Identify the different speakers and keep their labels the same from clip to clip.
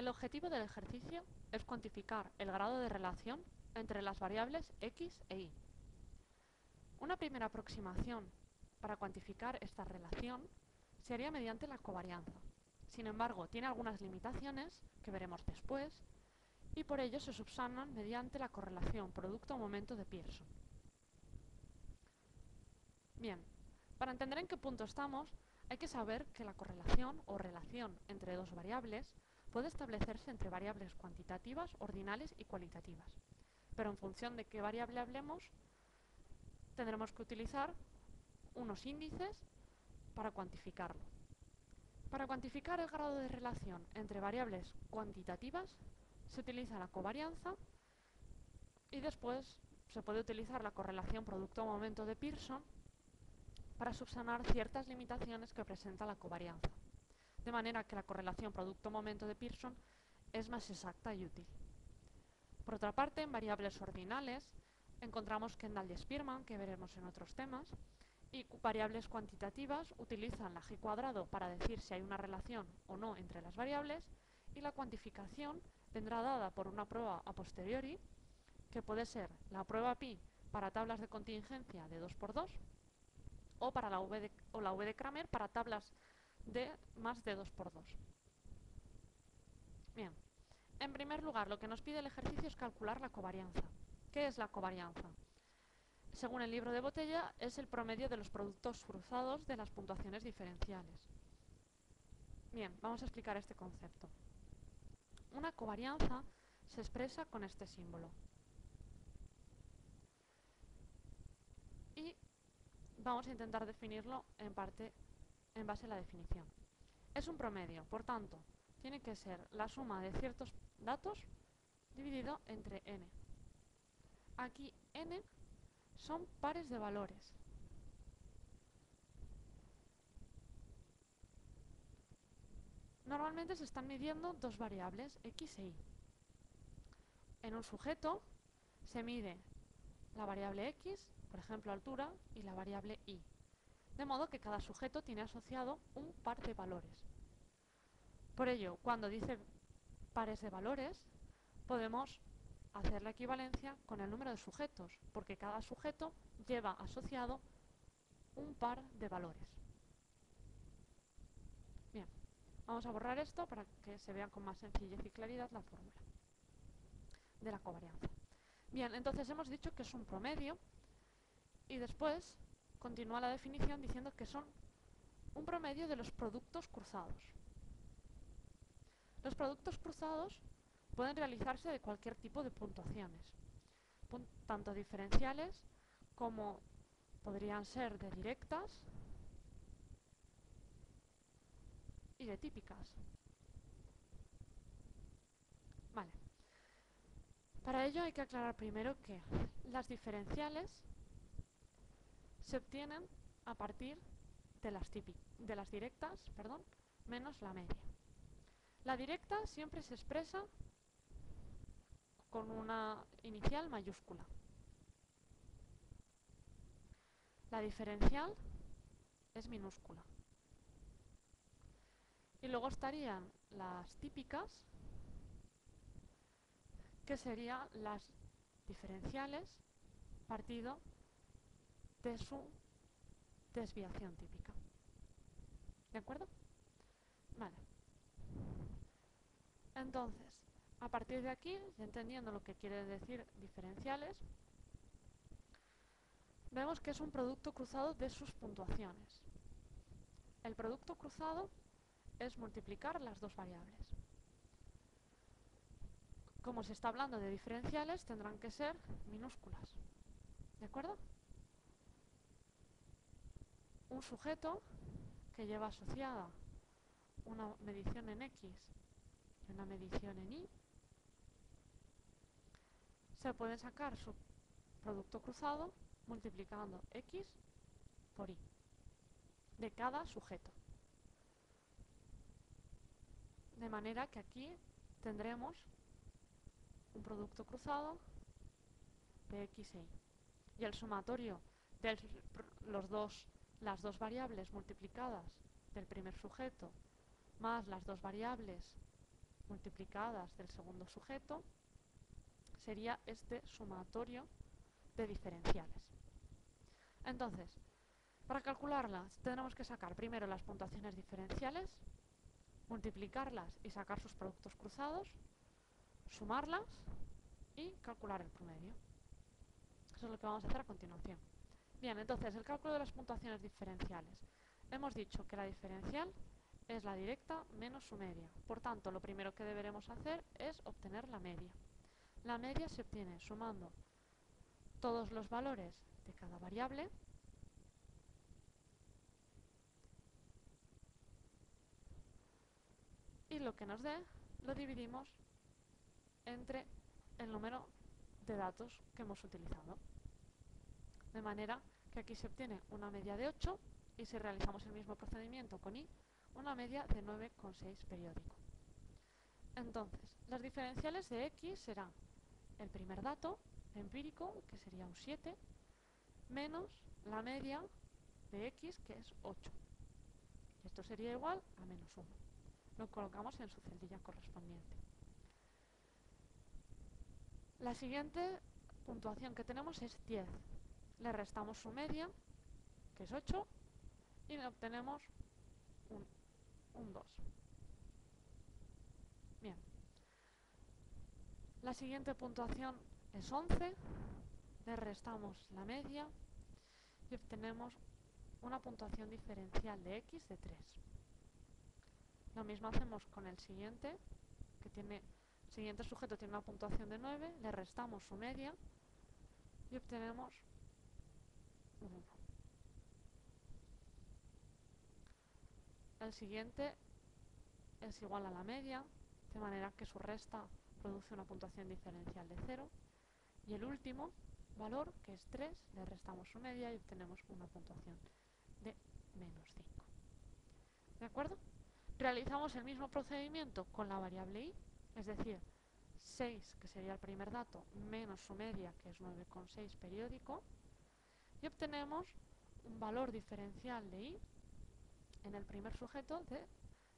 Speaker 1: El objetivo del ejercicio es cuantificar el grado de relación entre las variables x e y. Una primera aproximación para cuantificar esta relación se haría mediante la covarianza. Sin embargo, tiene algunas limitaciones que veremos después y por ello se subsanan mediante la correlación producto-momento de Pearson. Bien, para entender en qué punto estamos, hay que saber que la correlación o relación entre dos variables puede establecerse entre variables cuantitativas, ordinales y cualitativas. Pero en función de qué variable hablemos, tendremos que utilizar unos índices para cuantificarlo. Para cuantificar el grado de relación entre variables cuantitativas, se utiliza la covarianza y después se puede utilizar la correlación producto-momento de Pearson para subsanar ciertas limitaciones que presenta la covarianza. De manera que la correlación producto-momento de Pearson es más exacta y útil. Por otra parte, en variables ordinales encontramos Kendall y Spearman, que veremos en otros temas, y variables cuantitativas utilizan la g cuadrado para decir si hay una relación o no entre las variables, y la cuantificación vendrá dada por una prueba a posteriori, que puede ser la prueba pi para tablas de contingencia de 2×2 o para la V de Cramer para tablas de más de 2×2. Bien, en primer lugar, lo que nos pide el ejercicio es calcular la covarianza. ¿Qué es la covarianza? Según el libro de Botella, es el promedio de los productos cruzados de las puntuaciones diferenciales. Bien, vamos a explicar este concepto. Una covarianza se expresa con este símbolo. Y vamos a intentar definirlo en base a la definición. Es un promedio, por tanto, tiene que ser la suma de ciertos datos dividido entre n. Aquí n son pares de valores. Normalmente se están midiendo dos variables, x e y. En un sujeto se mide la variable x, por ejemplo altura, y la variable y. De modo que cada sujeto tiene asociado un par de valores. Por ello, cuando dice pares de valores, podemos hacer la equivalencia con el número de sujetos, porque cada sujeto lleva asociado un par de valores. Bien, vamos a borrar esto para que se vea con más sencillez y claridad la fórmula de la covarianza. Bien, entonces hemos dicho que es un promedio y después continúa la definición diciendo que son un promedio de los productos cruzados. Los productos cruzados pueden realizarse de cualquier tipo de puntuaciones, tanto diferenciales como podrían ser de directas y de típicas. Vale. Para ello hay que aclarar primero que las diferenciales se obtienen a partir de las directas, menos la media. La directa siempre se expresa con una inicial mayúscula. La diferencial es minúscula. Y luego estarían las típicas, que serían las diferenciales partido de su desviación típica. ¿De acuerdo? Vale. Entonces, a partir de aquí, entendiendo lo que quiere decir diferenciales, vemos que es un producto cruzado de sus puntuaciones. El producto cruzado es multiplicar las dos variables. Como se está hablando de diferenciales, tendrán que ser minúsculas. ¿De acuerdo? Un sujeto que lleva asociada una medición en x y una medición en y, se puede sacar su producto cruzado multiplicando x por y de cada sujeto. De manera que aquí tendremos un producto cruzado de x e y. Y el sumatorio de las dos variables multiplicadas del primer sujeto más las dos variables multiplicadas del segundo sujeto sería este sumatorio de diferenciales. Entonces, para calcularlas tendremos que sacar primero las puntuaciones diferenciales, multiplicarlas y sacar sus productos cruzados, sumarlas y calcular el promedio. Eso es lo que vamos a hacer a continuación. Bien, entonces el cálculo de las puntuaciones diferenciales. Hemos dicho que la diferencial es la directa menos su media. Por tanto, lo primero que deberemos hacer es obtener la media. La media se obtiene sumando todos los valores de cada variable y lo que nos dé lo dividimos entre el número de datos que hemos utilizado. De manera que aquí se obtiene una media de 8 y si realizamos el mismo procedimiento con i, una media de 9,6 periódico. Entonces, las diferenciales de x serán el primer dato empírico, que sería un 7, menos la media de x, que es 8. Esto sería igual a menos 1. Lo colocamos en su celdilla correspondiente. La siguiente puntuación que tenemos es 10. Le restamos su media, que es 8, y obtenemos un 2. Bien. La siguiente puntuación es 11. Le restamos la media y obtenemos una puntuación diferencial de x de 3. Lo mismo hacemos con el siguiente, el siguiente sujeto tiene una puntuación de 9, le restamos su media y obtenemos un 1. El siguiente es igual a la media, de manera que su resta produce una puntuación diferencial de 0. Y el último valor, que es 3, le restamos su media y obtenemos una puntuación de menos 5. ¿De acuerdo? Realizamos el mismo procedimiento con la variable i, es decir, 6, que sería el primer dato, menos su media, que es 9,6 periódico, y obtenemos un valor diferencial de i en el primer sujeto de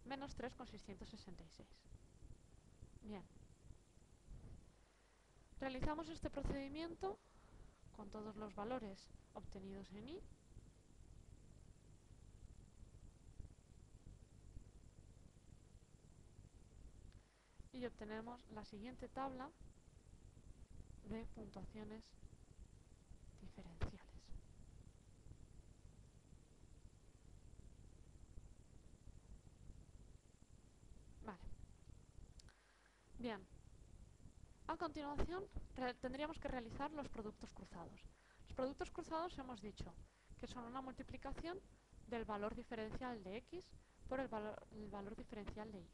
Speaker 1: menos 3,666. Bien. Realizamos este procedimiento con todos los valores obtenidos en i. Y obtenemos la siguiente tabla de puntuaciones diferenciales. Vale. Bien. A continuación, tendríamos que realizar los productos cruzados. Los productos cruzados hemos dicho que son una multiplicación del valor diferencial de x por el valor diferencial de y.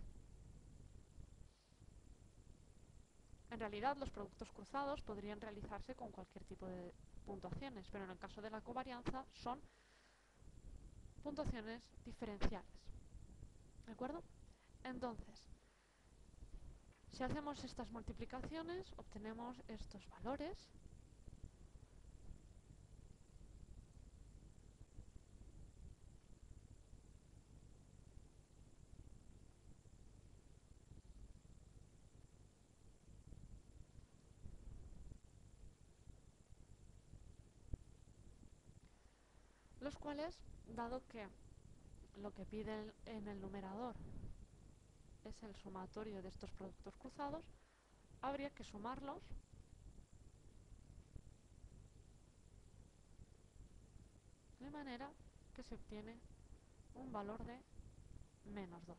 Speaker 1: En realidad, los productos cruzados podrían realizarse con cualquier tipo de puntuaciones, pero en el caso de la covarianza son puntuaciones diferenciales. ¿De acuerdo? Entonces, si hacemos estas multiplicaciones, obtenemos estos valores. Los cuales, dado que lo que pide en el numerador es el sumatorio de estos productos cruzados, habría que sumarlos de manera que se obtiene un valor de menos 2.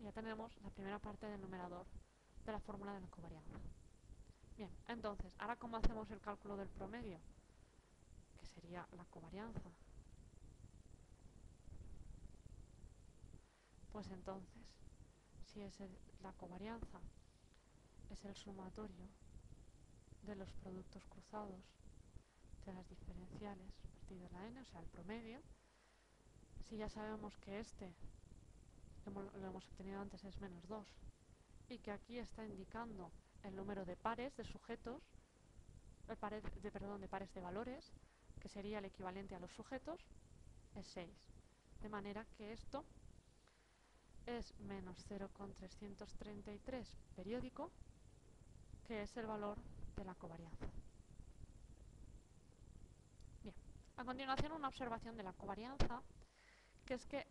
Speaker 1: Y ya tenemos la primera parte del numerador de la fórmula de la covarianza. Bien, entonces, ahora ¿cómo hacemos el cálculo del promedio? Que sería la covarianza. Pues entonces, si es la covarianza es el sumatorio de los productos cruzados de las diferenciales partido de la n, o sea, el promedio, si ya sabemos que este lo hemos obtenido antes es menos 2 y que aquí está indicando el número de pares de sujetos, de pares de valores, que sería el equivalente a los sujetos, es 6. De manera que esto es menos 0,333 periódico, que es el valor de la covarianza. Bien, a continuación una observación de la covarianza, que es que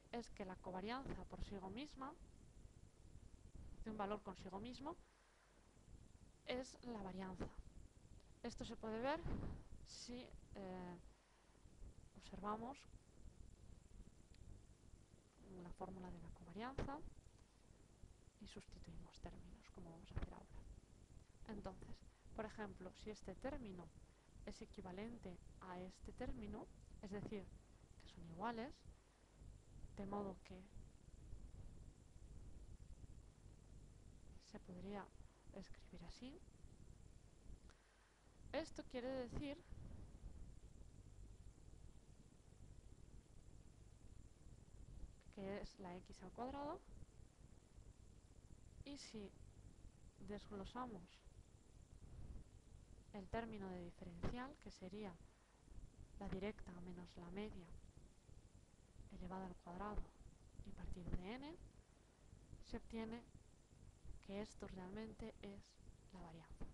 Speaker 1: la covarianza por sí misma, de un valor consigo mismo, es la varianza. Esto se puede ver si observamos la fórmula de la covarianza y sustituimos términos, como vamos a hacer ahora. Entonces, por ejemplo, si este término es equivalente a este término, es decir, que son iguales, de modo que se podría escribir así. Esto quiere decir que es la x al cuadrado, y si desglosamos el término de diferencial, que sería la directa menos la media elevada al cuadrado y partido de n, se obtiene que esto realmente es la varianza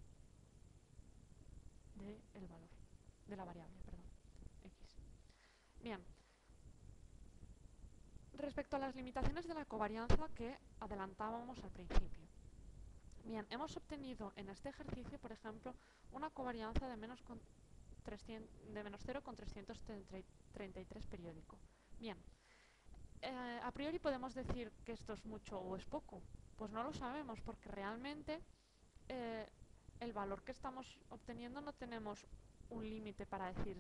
Speaker 1: del valor, de la variable, perdón, x. Bien, respecto a las limitaciones de la covarianza que adelantábamos al principio. Bien, hemos obtenido en este ejercicio, por ejemplo, una covarianza de menos 0,333 periódico. Bien, a priori podemos decir que esto es mucho o es poco. Pues no lo sabemos, porque realmente el valor que estamos obteniendo no tenemos un límite para decir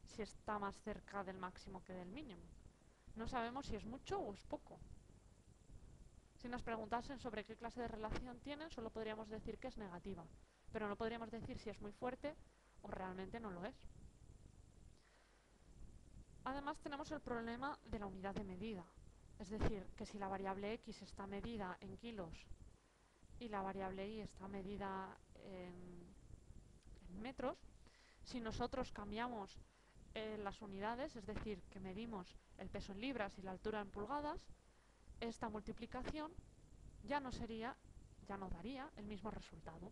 Speaker 1: si está más cerca del máximo que del mínimo. No sabemos si es mucho o es poco. Si nos preguntasen sobre qué clase de relación tienen, solo podríamos decir que es negativa, pero no podríamos decir si es muy fuerte o realmente no lo es. Además tenemos el problema de la unidad de medida, es decir, que si la variable x está medida en kilos y la variable y está medida en metros, si nosotros cambiamos las unidades, es decir, que medimos el peso en libras y la altura en pulgadas, esta multiplicación ya no daría el mismo resultado.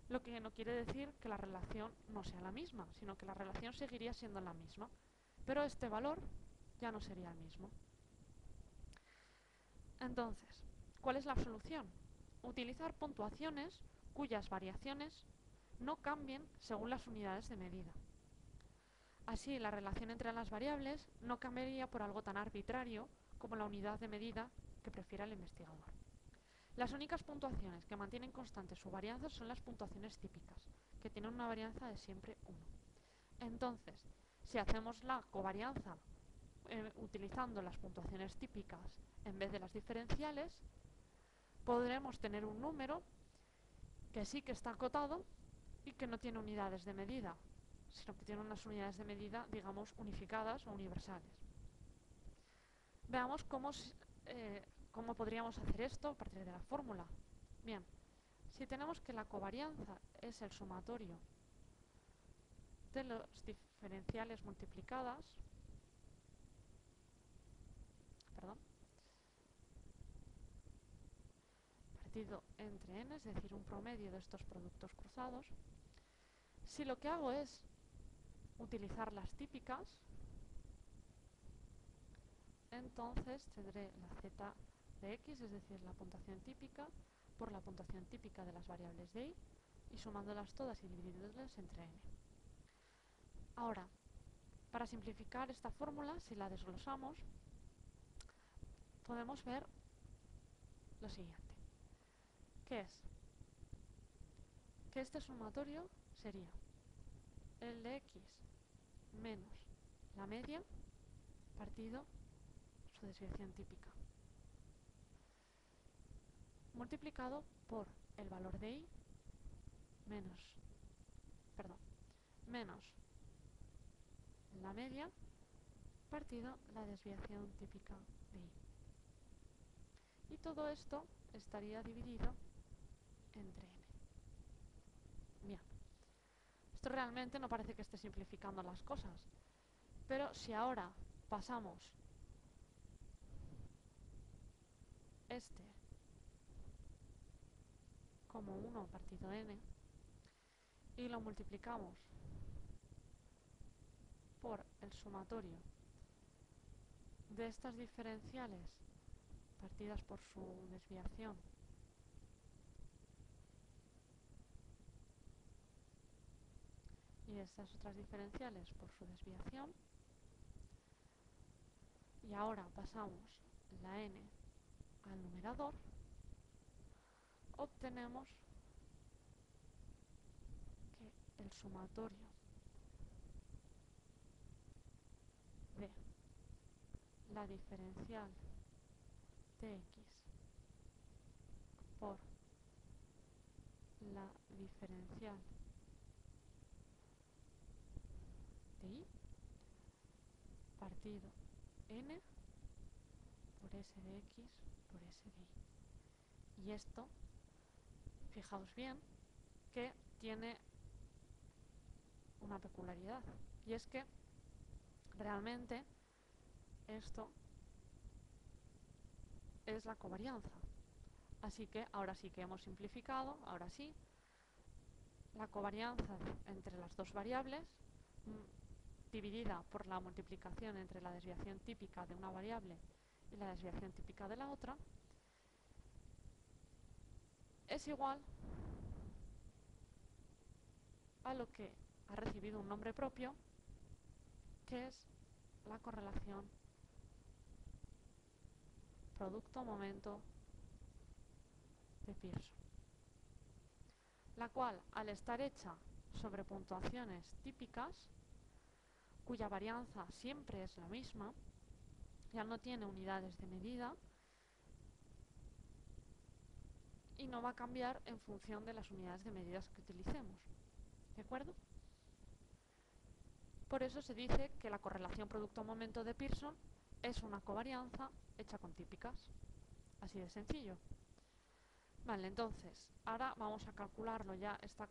Speaker 1: Lo que no quiere decir que la relación no sea la misma, sino que la relación seguiría siendo la misma, pero este valor ya no sería el mismo. Entonces, ¿cuál es la solución? Utilizar puntuaciones cuyas variaciones no cambien según las unidades de medida. Así, la relación entre las variables no cambiaría por algo tan arbitrario como la unidad de medida que prefiera el investigador. Las únicas puntuaciones que mantienen constante su varianza son las puntuaciones típicas, que tienen una varianza de siempre 1. Entonces, si hacemos la covarianza utilizando las puntuaciones típicas en vez de las diferenciales, podremos tener un número que sí que está acotado y que no tiene unidades de medida, sino que tiene unas unidades de medida, digamos, unificadas o universales. Veamos cómo podríamos hacer esto a partir de la fórmula. Bien, si tenemos que la covarianza es el sumatorio de las diferenciales multiplicadas, partido entre n, es decir, un promedio de estos productos cruzados, si lo que hago es utilizar las típicas, entonces tendré la z de x, es decir, la puntuación típica, por la puntuación típica de las variables de y sumándolas todas y dividiéndolas entre n. Ahora, para simplificar esta fórmula, si la desglosamos, podemos ver lo siguiente, que es que este sumatorio sería el de x menos la media partido su desviación típica, multiplicado por el valor de y menos la media partido la desviación típica de y todo esto estaría dividido entre n. Bien, esto realmente no parece que esté simplificando las cosas, pero si ahora pasamos este como 1 partido n y lo multiplicamos por el sumatorio de estas diferenciales partidas por su desviación y estas otras diferenciales por su desviación, y ahora pasamos la n al numerador, obtenemos que el sumatorio de la diferencial de x por la diferencial de y partido n por s de x por s de y. Y esto, fijaos bien, que tiene una peculiaridad, y es que realmente esto es la covarianza. Así que ahora sí que hemos simplificado, ahora sí, la covarianza entre las dos variables dividida por la multiplicación entre la desviación típica de una variable y la desviación típica de la otra es igual a lo que ha recibido un nombre propio, que es la correlación producto-momento de Pearson, la cual, al estar hecha sobre puntuaciones típicas, cuya varianza siempre es la misma, ya no tiene unidades de medida y no va a cambiar en función de las unidades de medidas que utilicemos, ¿de acuerdo? Por eso se dice que la correlación producto-momento de Pearson es una covarianza hecha con típicas, así de sencillo. Vale, entonces, ahora vamos a calcularlo ya, esta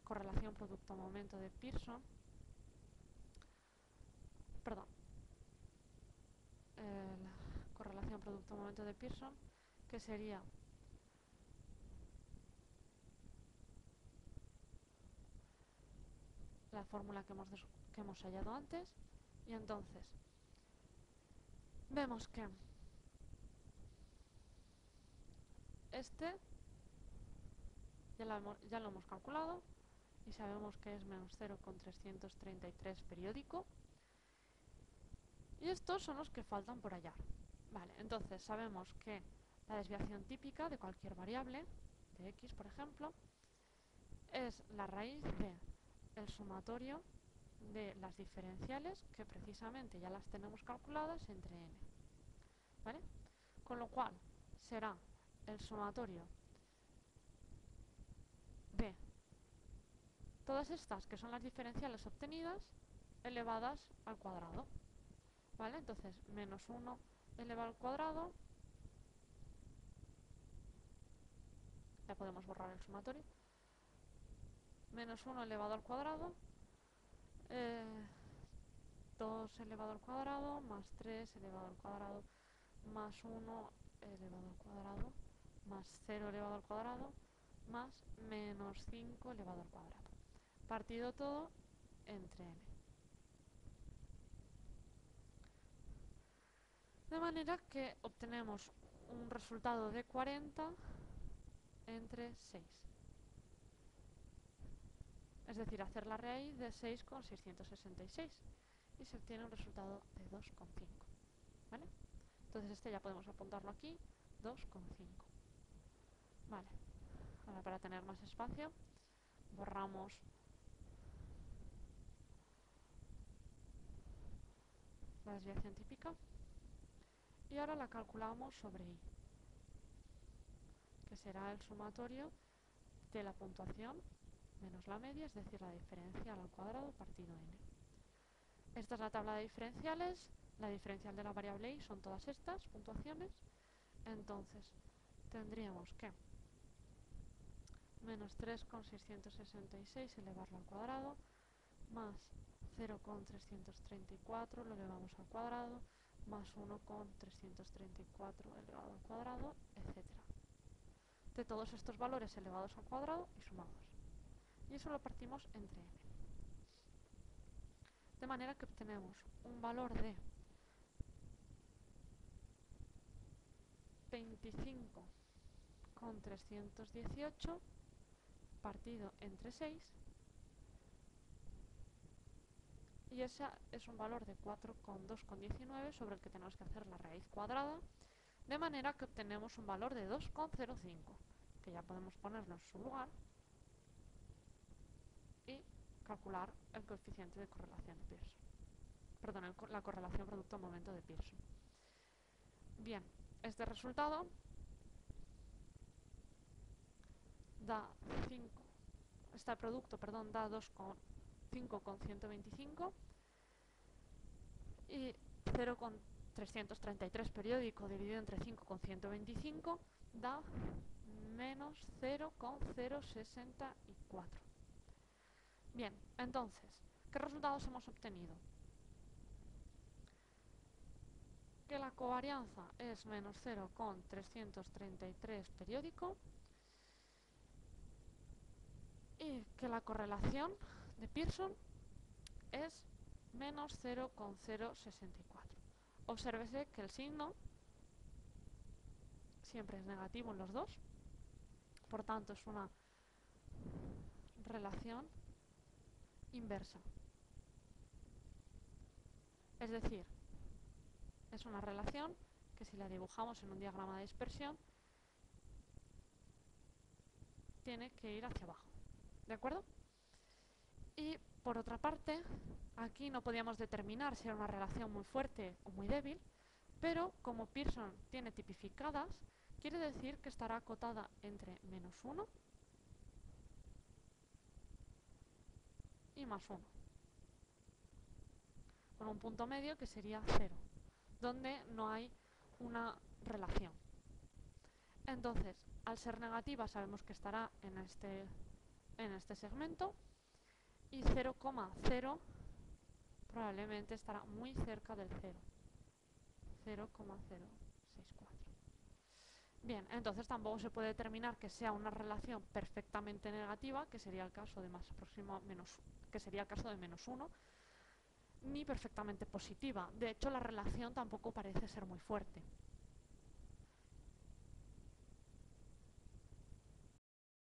Speaker 1: correlación producto-momento de Pearson, perdón, la correlación producto-momento de Pearson, que sería la fórmula que hemos hallado antes, y entonces vemos que este ya lo hemos calculado y sabemos que es menos 0,333 periódico, y estos son los que faltan por hallar. Vale, entonces sabemos que la desviación típica de cualquier variable, de x por ejemplo, es la raíz de el sumatorio de las diferenciales, que precisamente ya las tenemos calculadas, entre n, ¿vale? Con lo cual será el sumatorio de todas estas, que son las diferenciales obtenidas, elevadas al cuadrado, ¿vale? Entonces, menos 1 elevado al cuadrado, ya podemos borrar el sumatorio, menos 1 elevado al cuadrado, 2 elevado al cuadrado, más 3 elevado al cuadrado, más 1 elevado al cuadrado, más 0 elevado al cuadrado, más menos 5 elevado al cuadrado. Partido todo entre n. De manera que obtenemos un resultado de 40 entre 6. Es decir, hacer la raíz de 6,666 y se obtiene un resultado de 2,5. ¿Vale? Entonces este ya podemos apuntarlo aquí, 2,5. Vale. Ahora, para tener más espacio, borramos la desviación típica y ahora la calculamos sobre i, que será el sumatorio de la puntuación menos la media, es decir, la diferencial al cuadrado partido n. Esta es la tabla de diferenciales, la diferencial de la variable i son todas estas puntuaciones, entonces tendríamos que menos 3,666 elevarlo al cuadrado, más 0,334 lo elevamos al cuadrado, más 1,334 elevado al cuadrado, etcétera. De todos estos valores elevados al cuadrado y sumados. Y eso lo partimos entre n. De manera que obtenemos un valor de 25,318 partido entre 6, y ese es un valor de 4,2,19 sobre el que tenemos que hacer la raíz cuadrada, de manera que obtenemos un valor de 2,05, que ya podemos ponerlo en su lugar y calcular el coeficiente de correlación de Pearson. Perdón, la correlación producto-momento de Pearson. Bien, este resultado da 5, este producto, perdón, da 5,125 y 0,333 periódico dividido entre 5,125 da menos 0,064. Bien, entonces, ¿qué resultados hemos obtenido? Que la covarianza es menos 0,333 periódico y que la correlación de Pearson es menos 0,064. Obsérvese que el signo siempre es negativo en los dos, por tanto es una relación inversa. Es decir, es una relación que si la dibujamos en un diagrama de dispersión tiene que ir hacia abajo. ¿De acuerdo? Y por otra parte, aquí no podíamos determinar si era una relación muy fuerte o muy débil, pero como Pearson tiene tipificadas, quiere decir que estará acotada entre menos 1 y más 1, con un punto medio que sería 0, donde no hay una relación. Entonces, al ser negativa sabemos que estará en este segmento, y 0,0 probablemente estará muy cerca del 0, 0,064. Bien, entonces tampoco se puede determinar que sea una relación perfectamente negativa, que sería el caso de más próximo a menos, que sería el caso de menos 1, ni perfectamente positiva. De hecho, la relación tampoco parece ser muy fuerte.